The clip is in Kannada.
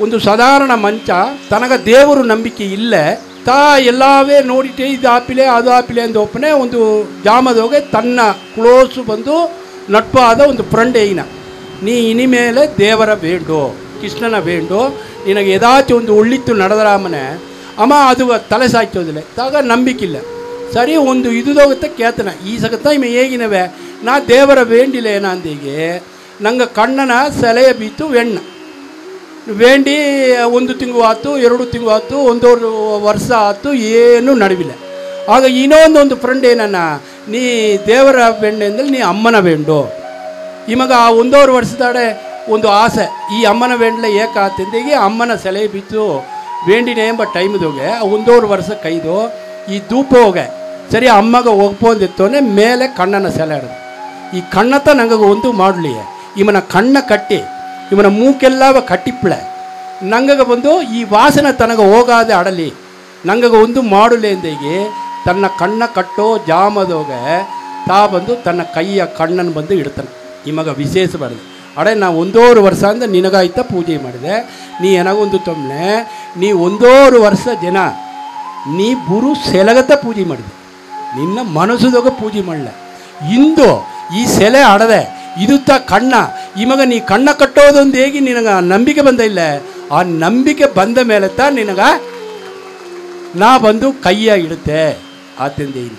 ಒಂದು ಸಾಧಾರಣ ಮಂಚ ತನಗ ದೇವರು ನಂಬಿಕೆ ಇಲ್ಲ ತಾ ಎಲ್ಲವೇ ನೋಡಿಟ್ಟೆ ಇದು ಆಪಿಲೆ ಅದು ಆಪಿಲೆ ಅಂದು ಒಪ್ಪನೆ ಒಂದು ಜಾಮದೋಗೆ ತನ್ನ ಕ್ಲೋಸು ಬಂದು ನಟ್ಪಾದ ಒಂದು ಫ್ರೆಂಡ್ ಏನ ನೀ ಇನಿಮೇಲೆ ದೇವರ ಬೇಂಡು ಕೃಷ್ಣನ ಬೇಂಡು ನಿನಗೆ ಏದಾಚು ಒಂದು ಒಳ್ಳಿತ್ತು ನಡೆದರಾಮನೆ ಅಮ್ಮ ಅದು ತಲೆ ಸಾಯ್ತೋದಿಲ್ಲ ತಾಗ ನಂಬಿಕಿಲ್ಲ ಸರಿ ಒಂದು ಇದುದೋಗುತ್ತೆ ಕೇತನ ಈ ಸಗತ್ತ ಇಮ ಹೇಗಿನವೆ ನಾ ದೇವರ ಬೇಂಡಿಲ್ಲ ಏನಂದಿಗೆ ನಂಗೆ ಕಣ್ಣನ ಸೆಲೆಯ ಬೀತು ವೆಣ್ಣ ವೇಂಡಿ 1 ತಿಂಗಳು ಆಯ್ತು 2 ತಿಂಗಳು ಆಯ್ತು 1 ವರ್ಷ ಆಯ್ತು ಏನೂ ನಡವಿಲ್ಲ ಆಗ ಇನ್ನೊಂದೊಂದು ಫ್ರೆಂಡ್ ಏನನ್ನ ನೀ ದೇವರ ಬೆಂಡೆ ಅಂದರೆ ನೀ ಅಮ್ಮನ ಬೇಂಡು ಇವಾಗ ಆ 1 ವರ್ಷದಾಡೆ ಒಂದು ಆಸೆ ಈ ಅಮ್ಮನ ಬೇಂಡ್ಲೆ ಏಕಾತಿಂದಿಗೆ ಅಮ್ಮನ ಸೆಲೆ ಬಿತ್ತು ವೇಂಡಿನೇ ಎಂಬ ಟೈಮ್ದೋಗೆ 1 ವರ್ಷ ಕೈದು ಈ ಧೂಪ ಹೋಗೆ ಸರಿ ಅಮ್ಮಗ ಹೋಗ್ಬೋದಿತ್ತೋನೆ ಮೇಲೆ ಕಣ್ಣನ ಸೆಲೆ ಹಿಡಿದು ಈ ಕಣ್ಣತ್ತ ನಂಗೆ ಒಂದು ಮಾಡಲಿ ಇವನ ಕಣ್ಣ ಕಟ್ಟಿ ಇವನ ಮೂಕೆಲ್ಲವ ಕಟ್ಟಿಪ್ಳೆ ನಂಗಗೆ ಬಂದು ಈ ವಾಸನೆ ತನಗೆ ಹೋಗಾದೆ ಆಡಲಿ ನಂಗಗೆ ಒಂದು ಮಾಡಲಿ ಎಂದಿಗೆ ತನ್ನ ಕಣ್ಣ ಕಟ್ಟೋ ಜಾಮದೋಗೆ ತಾ ಬಂದು ತನ್ನ ಕೈಯ ಕಣ್ಣನ್ನು ಬಂದು ಇಡ್ತಾನೆ ನಿಮಗೆ ವಿಶೇಷಬಾರ್ದು ಅಡೆ ನಾ 1 ವರ್ಷ ಅಂದ್ರೆ ನಿನಗಾಯ್ತ ಪೂಜೆ ಮಾಡಿದೆ ನೀ ಏನಾಗೊಂದು ತೊಮ್ಮನೆ ನೀ 1 ವರ್ಷ ಜನ ನೀ ಬುರು ಸೆಲಗತ್ತ ಪೂಜೆ ಮಾಡಿದೆ ನಿನ್ನ ಮನಸ್ಸುದೋಗ ಪೂಜೆ ಮಾಡಲ ಇಂದು ಈ ಸೆಲೆ ಆಡದೆ ಇದು ತ ಕಣ್ಣ ಇವಾಗ ನೀ ಕಣ್ಣ ಕಟ್ಟೋದೊಂದು ಹೇಗೆ ನಿನಗೆ ನಂಬಿಕೆ ಬಂದ ಇಲ್ಲ ಆ ನಂಬಿಕೆ ಬಂದ ಮೇಲೆ ತಾ ನಿನಗ ನಾ ಬಂದು ಕೈಯ ಇಡುತ್ತೆ ಆತಂದೇನು